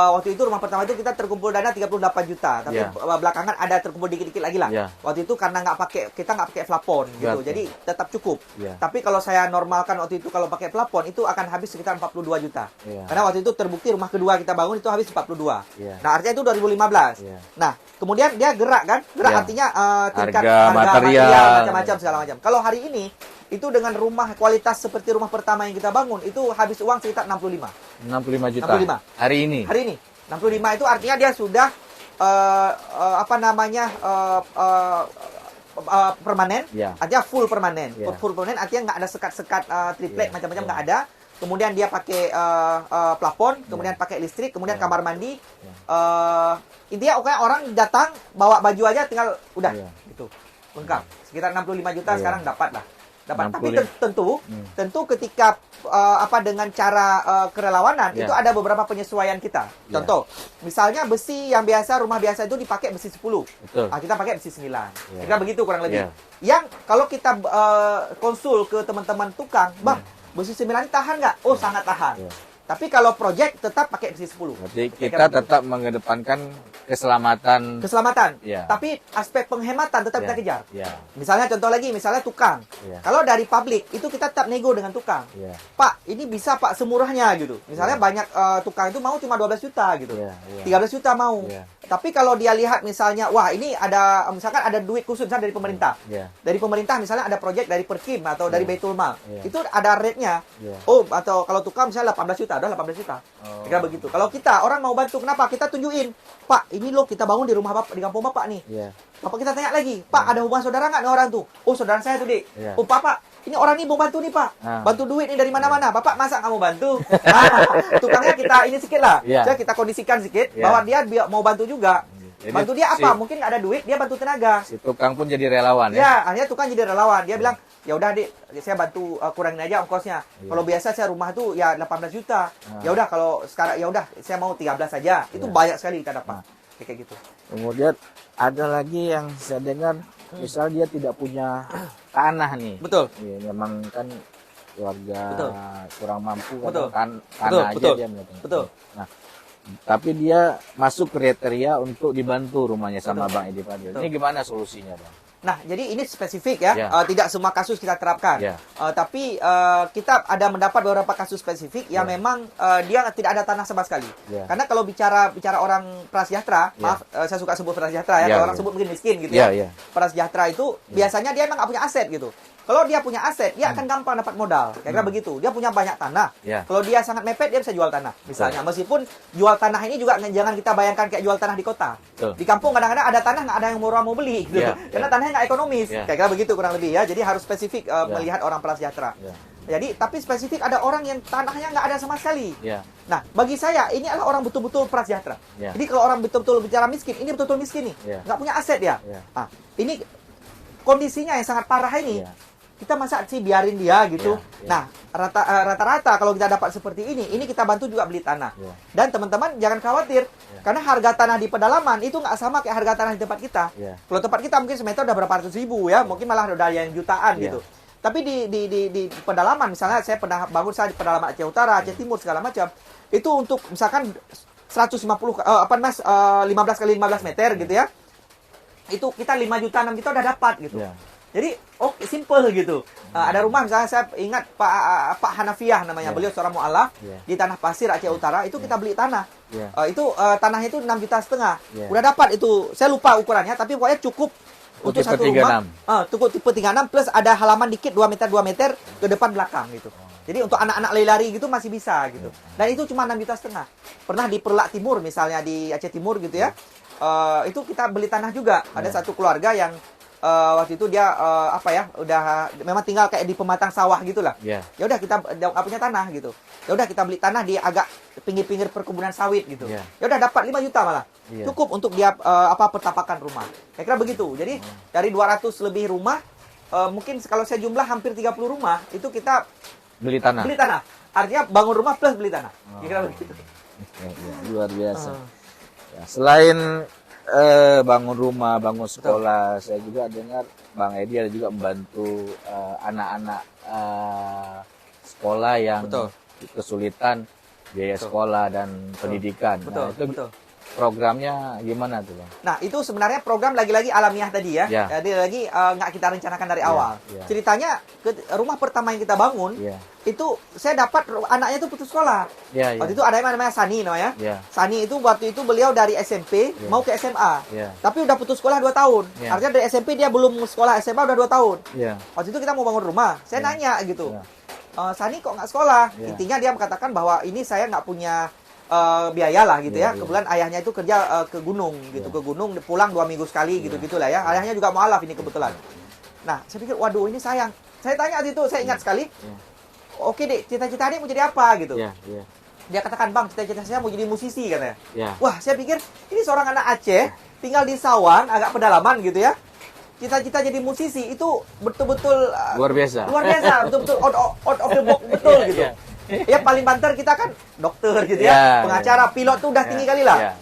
Waktu itu rumah pertama itu kita terkumpul dana 38 juta. Tapi Iya. belakangan ada terkumpul dikit-dikit lagi lah. Iya. Waktu itu karena kita nggak pakai plafon gitu. Betul. Jadi tetap cukup. Iya. Tapi kalau saya normalkan waktu itu kalau pakai plafon itu akan habis sekitar 42 juta. Iya. Karena waktu itu terbukti rumah kedua kita bangun itu habis 42. Iya. Nah, artinya itu 2015. Iya. Nah, kemudian dia gerak kan? Gerak Iya. artinya tingkat Harga harga material. macam-macam segala macam. Kalau hari ini itu dengan rumah kualitas seperti rumah pertama yang kita bangun itu habis uang sekitar 65. 65 juta. 65. Hari ini. Hari ini 65 itu artinya dia sudah permanen. Ya. Artinya full permanen. Ya. Full permanen artinya nggak ada sekat-sekat triplek Ya. macam-macam Ya. nggak ada. Kemudian dia pakai plafon, kemudian pakai listrik, kemudian Ya. kamar mandi. Intinya oke orang datang bawa baju aja tinggal udah Ya. gitu. Lengkap. Sekitar 65 juta Ya. sekarang dapat lah. Dapat. Tapi 65. tentu ketika dengan cara kerelawanan Ya. itu ada beberapa penyesuaian kita. Ya. Contoh, misalnya besi yang biasa rumah biasa itu dipakai besi 10. Betul. Kita pakai besi 9. Ya. Kira begitu kurang lebih. Ya. Yang kalau kita konsul ke teman-teman tukang, Bang, besi 9 ini tahan nggak? Oh, sangat tahan. Ya. Tapi kalau project tetap pakai besi 10. Berarti Kira-kira kita begitu. tetap mengedepankan keselamatan. Keselamatan. Ya. Tapi aspek penghematan tetap Ya. kita kejar. Ya. Misalnya contoh lagi, misalnya tukang. Ya. Kalau dari publik itu kita tetap nego dengan tukang. Ya. Pak, ini bisa Pak semurahnya gitu. Misalnya Ya. banyak tukang itu mau cuma 12 juta gitu. Ya. Ya. 13 juta mau. Ya. Tapi kalau dia lihat misalnya, wah ini ada, misalkan ada duit khusus misalnya dari pemerintah. Ya. Dari pemerintah misalnya ada proyek dari Perkim atau dari Baitul Mal. Ya. Itu ada rate-nya. Ya. Oh, atau kalau tukang misalnya 18 juta, udah 18 juta. Oh. Kira begitu. Kalau kita orang mau bantu, kenapa? Kita tunjukin, Pak, ini loh kita bangun di rumah Bapak, di kampung Bapak nih. Ya. Bapak kita tanya lagi, Pak ada hubungan saudara nggak nih orang tuh? Oh saudara saya tuh dek. Iya. Oh Bapak, ini orang ini mau bantu nih Pak. Ah. Bantu duit nih dari mana-mana. Bapak masa nggak mau bantu? Tukangnya kita ini sedikit lah. Iya. Jadi kita kondisikan sedikit Iya. bahwa dia mau bantu juga. Jadi Bantu dia apa? si- Mungkin nggak ada duit, dia bantu tenaga. Si tukang pun jadi relawan ya. Ya, akhirnya tukang jadi relawan. Dia bilang, ya udah dek, saya bantu kurangin aja ongkosnya. Iya. Kalau biasa saya rumah tuh ya 18 juta. Ah. Ya udah kalau sekarang ya udah saya mau 13 saja. Itu Iya. banyak sekali kita dapat. Kayak gitu. Kemudian ada lagi yang saya dengar, misal dia tidak punya tanah nih. Betul. Iya, memang kan keluarga Betul. kurang mampu Betul. kan tanah Betul, aja betul. dia punya. Betul. Nah, tapi dia masuk kriteria untuk dibantu rumahnya sama Betul. Bang Edi Fadil. Betul. Ini gimana solusinya, Bang? Nah, jadi ini spesifik ya. Ya. Tidak semua kasus kita terapkan. Ya. Tapi kita ada mendapat beberapa kasus spesifik yang Ya. memang dia tidak ada tanah sama sekali. Ya. Karena kalau bicara orang prasejahtera, Ya. maaf, saya suka sebut prasejahtera ya. Ya, Kalau orang ya. sebut mungkin miskin gitu Ya, ya. ya. Prasejahtera itu biasanya dia memang nggak punya aset gitu. Kalau dia punya aset, dia akan gampang dapat modal. Kira-kira begitu. Dia punya banyak tanah. Ya. Kalau dia sangat mepet, dia bisa jual tanah. Misalnya, meskipun jual tanah ini juga jangan kita bayangkan kayak jual tanah di kota. Betul. Di kampung kadang-kadang ada tanah nggak ada yang murah mau beli, gitu. Ya, Karena ya. tanahnya nggak ekonomis. Ya. Kira-kira begitu kurang lebih ya. Jadi harus spesifik melihat orang prasejahtera. Ya. Jadi, tapi spesifik ada orang yang tanahnya nggak ada sama sekali. Ya. Nah, bagi saya ini adalah orang betul-betul prasejahtera. Ya. Jadi kalau orang betul-betul bicara miskin, ini betul-betul miskin nih, Ya. nggak punya aset ya. Ya. Nah, ini kondisinya yang sangat parah ini. Ya. Kita masa sih biarin dia gitu. Ya, ya. Nah, rata-rata kalau kita dapat seperti ini kita bantu juga beli tanah. Ya. Dan teman-teman jangan khawatir, karena harga tanah di pedalaman itu nggak sama kayak harga tanah di tempat kita. Ya. Kalau tempat kita mungkin semeter udah berapa ratus ribu ya, mungkin malah udah yang jutaan Ya. gitu. Tapi di pedalaman, misalnya saya pernah bangun saya di pedalaman Aceh Utara, Aceh Timur segala macam, itu untuk misalkan 150 15 kali 15 meter gitu ya. Itu kita 5 juta 6 juta udah dapat gitu. Ya. Jadi simple gitu. Ada rumah misalnya saya ingat Pak Hanafiah namanya, Ya. beliau seorang mualaf Ya. di Tanah Pasir Aceh Utara, itu kita beli tanah. Ya. Itu tanahnya itu 6,5 juta. Ya. Udah dapat itu. Saya lupa ukurannya tapi pokoknya cukup untuk Tipe satu 36. rumah. Cukup tipe 36 plus ada halaman dikit 2 meter ke depan belakang gitu. Jadi untuk anak-anak lari gitu masih bisa gitu. Dan itu cuma 6,5 juta. Pernah di Perlak Timur misalnya di Aceh Timur gitu ya. Itu kita beli tanah juga. Ada satu keluarga yang waktu itu dia udah memang tinggal kayak di pematang sawah gitulah. Ya. Ya udah kita nggak punya tanah gitu. Ya udah kita beli tanah di agak pinggir-pinggir perkebunan sawit gitu. Ya. Ya udah dapat 5 juta malah. Iya. Cukup untuk dia pertapakan rumah. Kira-kira begitu. Jadi dari 200 lebih rumah mungkin kalau saya jumlah hampir 30 rumah itu kita Beli tanah. beli tanah. Artinya bangun rumah plus beli tanah. Kira-kira begitu. Ya, ya, luar biasa. Ya, selain bangun rumah, bangun sekolah, saya juga dengar Bang Edi ada juga membantu anak-anak sekolah yang Betul. kesulitan biaya sekolah dan pendidikan. Betul, Nah, itu betul. programnya gimana tuh, Bang? Nah, itu sebenarnya program lagi-lagi alamiah tadi ya. Ya. Jadi lagi nggak kita rencanakan dari awal. ya. Ceritanya rumah pertama yang kita bangun, Iya. itu saya dapat anaknya itu putus sekolah. Iya, iya. Waktu itu ada yang namanya Sani namanya. Iya. Sani itu waktu itu beliau dari SMP Ya. mau ke SMA. Iya. Tapi udah putus sekolah 2 tahun. Ya. Artinya dari SMP dia belum sekolah, SMA udah 2 tahun. Iya. Waktu itu kita mau bangun rumah. Saya Ya. nanya gitu. Ya. Sani kok nggak sekolah? Ya. Intinya dia mengatakan bahwa ini saya nggak punya biaya lah gitu Ya, ya. ya. Kebetulan ayahnya itu kerja ke gunung gitu, Ya. ke gunung pulang 2 minggu sekali Ya. gitu-gitulah ya. Ayahnya juga mualaf ini kebetulan. Nah, saya pikir waduh ini sayang. Saya tanya waktu itu, saya ingat sekali. Ya. Oke dek, cita-cita adik mau jadi apa gitu. Iya, iya. Dia katakan, bang, cita-cita saya mau jadi musisi katanya. Iya. Wah, saya pikir ini seorang anak Aceh tinggal di Sawan, agak pedalaman gitu ya. Cita-cita jadi musisi itu betul-betul Luar biasa. luar biasa, betul-betul out of the box betul Iya, gitu. iya. Ya paling banter kita kan dokter gitu Ya, ya, pengacara, pilot tuh udah Ya, tinggi kali lah. ya.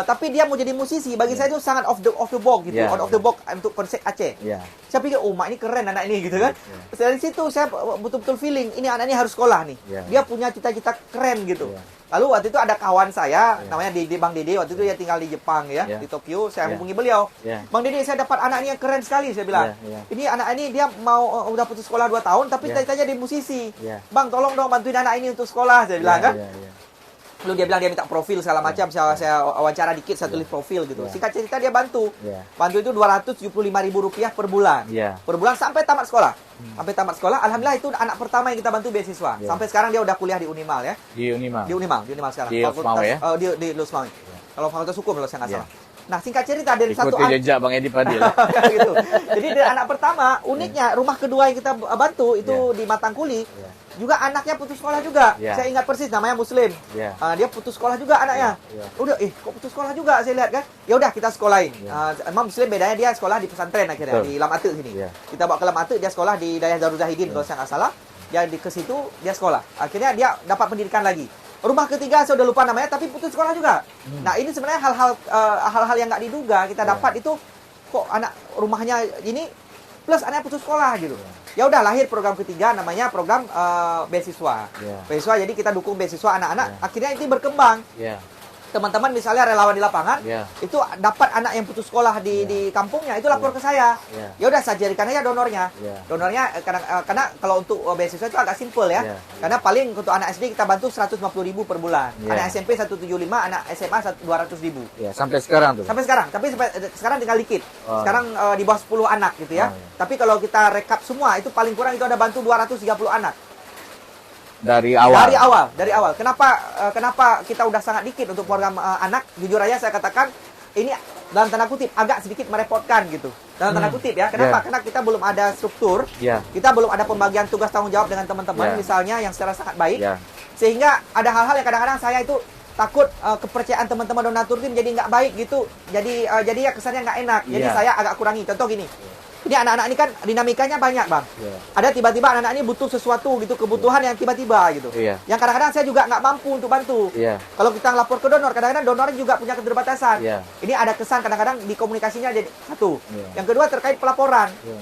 Tapi dia mau jadi musisi, bagi saya itu sangat off the box gitu, Ya, out of the box untuk konsep Aceh. Iya. Saya pikir, oh mak ini keren anak ini gitu kan. Ya. Dari situ saya betul-betul feeling, ini anak ini harus sekolah nih. Ya. Dia punya cita-cita keren gitu. Ya. Lalu waktu itu ada kawan saya, Ya. namanya Bang Dede, waktu itu dia tinggal di Jepang ya, Ya. di Tokyo. Saya Ya. hubungi beliau. Ya. Bang Dede, saya dapat anak ini yang keren sekali, saya bilang. Ya, ya. Ini anak ini dia mau udah putus sekolah 2 tahun, tapi Ya. cita-citanya jadi musisi. Ya. Bang, tolong dong bantuin anak ini untuk sekolah, saya bilang Iya, kan. iya, iya. Lalu dia bilang dia minta profil segala macam, saya wawancara dikit, saya tulis profil gitu. Ya. Singkat cerita dia bantu. Iya. Bantu itu Rp275.000 per bulan. Iya. Per bulan sampai tamat sekolah. Sampai tamat sekolah, alhamdulillah itu anak pertama yang kita bantu beasiswa. Ya. Sampai sekarang dia udah kuliah di Unimal ya. Di Unima. Di Unimal sekarang. Di Lusmawe ya? Di Lusmawe. Kalau fakultas hukum kalau saya nggak salah. Nah, singkat cerita dari satu Ikuti jejak Bang Edi Padil. gitu. Jadi dari anak pertama, uniknya rumah kedua yang kita bantu itu di Matangkuli. Ya. Juga anaknya putus sekolah juga. Ya. Saya ingat persis namanya Muslim. Ya. Dia putus sekolah juga anaknya. Ya. Udah, kok putus sekolah juga saya lihat kan. Ya udah kita sekolahin. Ya. Emang Muslim bedanya dia sekolah di pesantren akhirnya Betul. di Lam Ate sini. Ya. Kita bawa ke Lam Ate, dia sekolah di Dayah Darul Zahidin kalau saya nggak salah. Dia ke situ dia sekolah. Akhirnya dia dapat pendidikan lagi. Rumah ketiga saya udah lupa namanya tapi putus sekolah juga. Nah, ini sebenarnya hal-hal yang nggak diduga kita dapat itu kok anak rumahnya ini plus anaknya putus sekolah gitu. Ya udah lahir program ketiga namanya program beasiswa. Ya. Beasiswa jadi kita dukung beasiswa anak-anak. Akhirnya itu berkembang. Ya. teman-teman misalnya relawan di lapangan, Ya. itu dapat anak yang putus sekolah di kampungnya, itu lapor ke saya. Ya. Ya udah saya jadikan aja donornya. Ya. Donornya karena kalau untuk beasiswa itu agak simpel ya. Ya. Karena paling untuk anak SD kita bantu 150.000 per bulan. Ya. Anak SMP 175, anak SMA 200.000. Ya, sampai sekarang tuh. Sampai sekarang, tapi sekarang tinggal dikit. Oh. Sekarang di bawah 10 anak gitu ya. Oh, iya. Tapi kalau kita rekap semua itu paling kurang itu ada bantu 230 anak. Dari awal. Dari awal. Kenapa kita udah sangat dikit untuk program anak? Jujur aja saya katakan ini dalam tanda kutip agak sedikit merepotkan gitu. Dalam tanda kutip ya. Kenapa? Yeah. Karena kita belum ada struktur. Ya. Kita belum ada pembagian tugas tanggung jawab dengan teman-teman Yeah. misalnya yang secara sangat baik. Ya. Sehingga ada hal-hal yang kadang-kadang saya itu takut kepercayaan teman-teman donatur tim jadi nggak baik gitu. Jadi ya kesannya nggak enak. Jadi Yeah. saya agak kurangi. Contoh gini. Ini anak-anak ini kan dinamikanya banyak, Bang. Ya. Ada tiba-tiba anak-anak ini butuh sesuatu gitu, kebutuhan yang tiba-tiba gitu. Iya. Yang kadang-kadang saya juga nggak mampu untuk bantu. Iya. Kalau kita lapor ke donor, kadang-kadang donor juga punya keterbatasan. Iya. Ini ada kesan kadang-kadang di komunikasinya jadi satu. Iya. Yang kedua terkait pelaporan. Ya.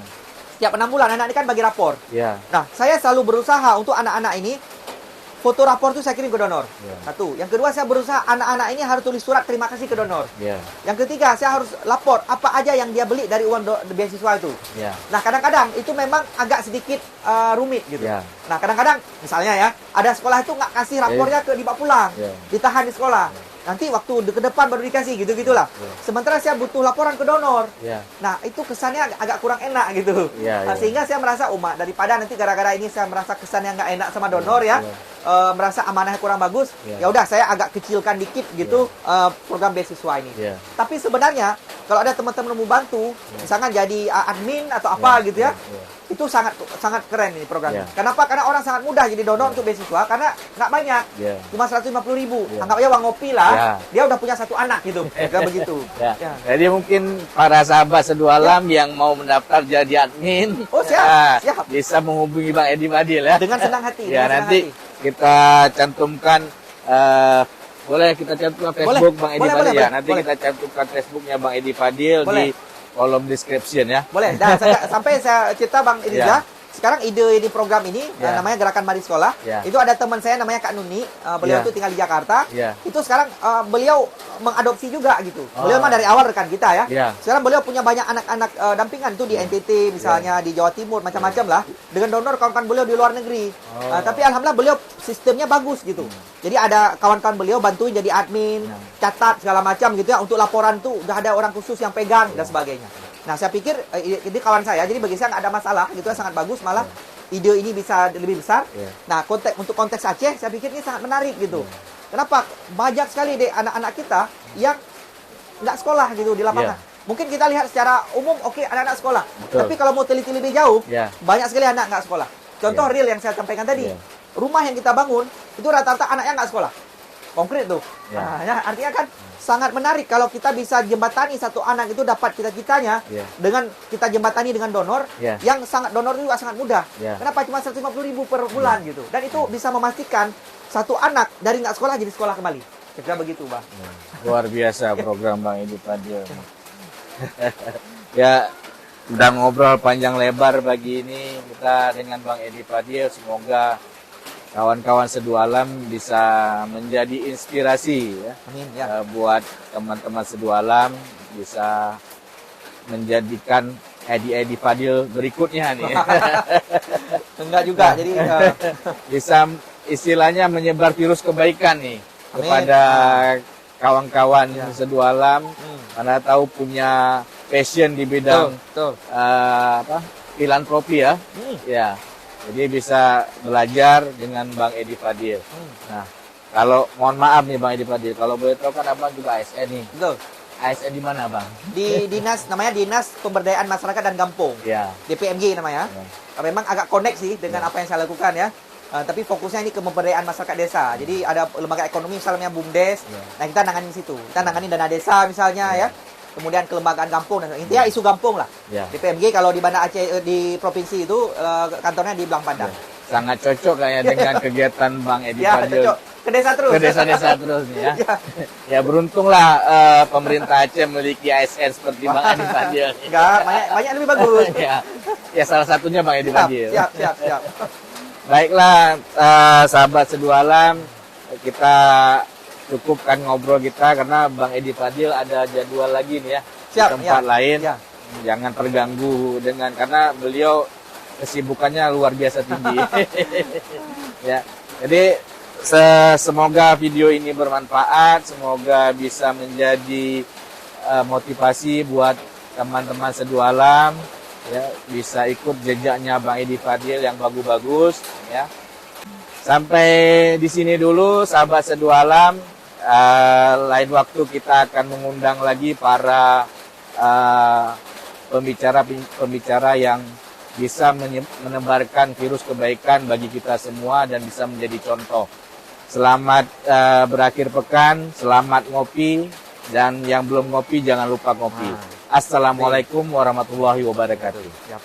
Setiap 6 bulan anak ini kan bagi rapor. Ya. Nah, saya selalu berusaha untuk anak-anak ini foto rapor itu saya kirim ke donor. Iya. Satu. Yang kedua saya berusaha anak-anak ini harus tulis surat terima kasih ke donor. Ya. Yang ketiga saya harus lapor apa aja yang dia beli dari uang beasiswa itu. Ya. Nah, kadang-kadang itu memang agak sedikit rumit gitu. Ya. Nah, kadang-kadang misalnya ya, ada sekolah itu nggak kasih rapornya dibawa pulang, Ya. ditahan di sekolah. Nanti waktu ke depan baru dikasih gitu-gitulah. Ya. Sementara saya butuh laporan ke donor. Ya. Nah, itu kesannya agak kurang enak gitu. Ya, Nah, ya. sehingga saya merasa daripada nanti gara-gara ini saya merasa kesannya nggak enak sama donor ya. Merasa amanahnya kurang bagus. Ya. Ya udah saya agak kecilkan dikit gitu program beasiswa ini. Ya. Tapi sebenarnya kalau ada teman-teman mau bantu, misalkan jadi admin atau apa gitu ya. Itu sangat keren ini programnya. Ya. Kenapa? Karena orang sangat mudah jadi donor untuk beasiswa karena nggak banyak. Ya. Cuma 150.000. Ya. Anggap aja uang ngopi lah. Ya. Dia udah punya satu anak gitu. Kayak begitu. Ya. Ya. Jadi mungkin para sahabat sedualam yang mau mendaftar jadi admin, Oh, siap. ya, Siap. bisa menghubungi Bang Edi Fadil ya. Dengan senang hati. Ya, dengan senang nanti hati. kita cantumkan boleh kita cantumkan Facebook Bang Edi Boleh, Fadil boleh, ya. boleh. Nanti Boleh. kita cantumkan Facebooknya Bang Edi Fadil Boleh. di kolom description ya. Boleh. Dan sampai saya cerita Bang Iriza, Ya. sekarang ide di program ini Ya. namanya Gerakan Mari Sekolah. Ya. Itu ada teman saya namanya Kak Nuni, beliau Ya. itu tinggal di Jakarta. Ya. Itu sekarang beliau mengadopsi juga gitu. Oh. Beliau mah dari awal rekan kita ya. Ya. Sekarang beliau punya banyak anak-anak dampingan tuh di NTT misalnya, di Jawa Timur macam-macam lah. Dengan donor kawan-kawan beliau di luar negeri. Oh. Tapi alhamdulillah beliau sistemnya bagus gitu. Jadi ada kawan-kawan beliau bantuin jadi admin, catat segala macam gitu ya. Untuk laporan tuh udah ada orang khusus yang pegang dan sebagainya. Nah, saya pikir ini kawan saya, jadi bagi saya nggak ada masalah gitu ya, sangat bagus, malah ide ini bisa lebih besar. Ya. Nah, untuk konteks Aceh, saya pikir ini sangat menarik gitu. Kenapa? Banyak sekali deh anak-anak kita yang nggak sekolah gitu di lapangan. Ya. Mungkin kita lihat secara umum, oke, anak-anak sekolah. Betul. Tapi kalau mau teliti lebih jauh, Ya. banyak sekali anak nggak sekolah. Contoh Ya. real yang saya sampaikan tadi, Ya. rumah yang kita bangun, itu rata-rata anaknya nggak sekolah. Konkret tuh. Ya. Nah, ya, artinya kan sangat menarik kalau kita bisa jembatani satu anak itu dapat cita-citanya Ya. dengan kita jembatani dengan donor Ya. yang donor juga sangat mudah. Ya. Kenapa cuma 150.000 per bulan gitu? Dan itu bisa memastikan satu anak dari nggak sekolah jadi sekolah kembali. Kira begitu, Bang. Luar biasa program Bang Edi Fadil. Ya, udah ngobrol panjang lebar pagi ini kita dengan Bang Edi Fadil. Semoga kawan-kawan sedualam bisa menjadi inspirasi ya, Amin ya. buat teman-teman sedualam, bisa menjadikan Edi Fadil berikutnya nih. Enggak juga. Jadi Bisa istilahnya menyebar virus kebaikan nih Amin. kepada kawan-kawan Ya. sedualam. Mana tahu punya passion di bidang betul. filantropi ya. Ya. Jadi bisa belajar dengan Bang Edi Fadil. Nah, kalau mohon maaf nih Bang Edi Fadil, kalau boleh tahu kan Abang juga ASN nih. Betul. ASN di mana, Bang? Di dinas namanya Dinas Pemberdayaan Masyarakat dan Kampung. Ya. DPMG namanya. Memang agak connect sih dengan apa yang saya lakukan ya. Tapi fokusnya ini ke pemberdayaan masyarakat desa. Jadi ada lembaga ekonomi misalnya BUMDes. Nah, kita nangani di situ. Kita nangani dana desa misalnya ya. Kemudian kelembagaan kampung dan intinya isu kampung lah. Ya. DPMG kalau di Banda Aceh di provinsi itu kantornya di Belang Pandang. Sangat cocok kayaknya dengan kegiatan Bang Edi Ya, Fadil. cocok. Ke desa terus. Ke desa-desa terus nih ya. Ya. Ya beruntunglah pemerintah Aceh memiliki ASN seperti Bang Edi Fadil. Enggak, banyak lebih bagus. Ya salah satunya Bang Edi Fadil. Siap. Baiklah sahabat sedualam, kita cukupkan ngobrol kita karena Bang Edi Fadil ada jadwal lagi nih ya di Siap, tempat ya. lain. Ya. Jangan terganggu karena beliau kesibukannya luar biasa tinggi. Ya. Jadi semoga video ini bermanfaat, semoga bisa menjadi motivasi buat teman-teman Seduh Alam, ya, bisa ikut jejaknya Bang Edi Fadil yang bagus-bagus, ya. Sampai di sini dulu, sahabat Seduh Alam. Lain waktu kita akan mengundang lagi para pembicara yang bisa menebarkan virus kebaikan bagi kita semua dan bisa menjadi contoh. Selamat berakhir pekan, selamat ngopi, dan yang belum ngopi jangan lupa ngopi. Assalamualaikum warahmatullahi wabarakatuh. Siap.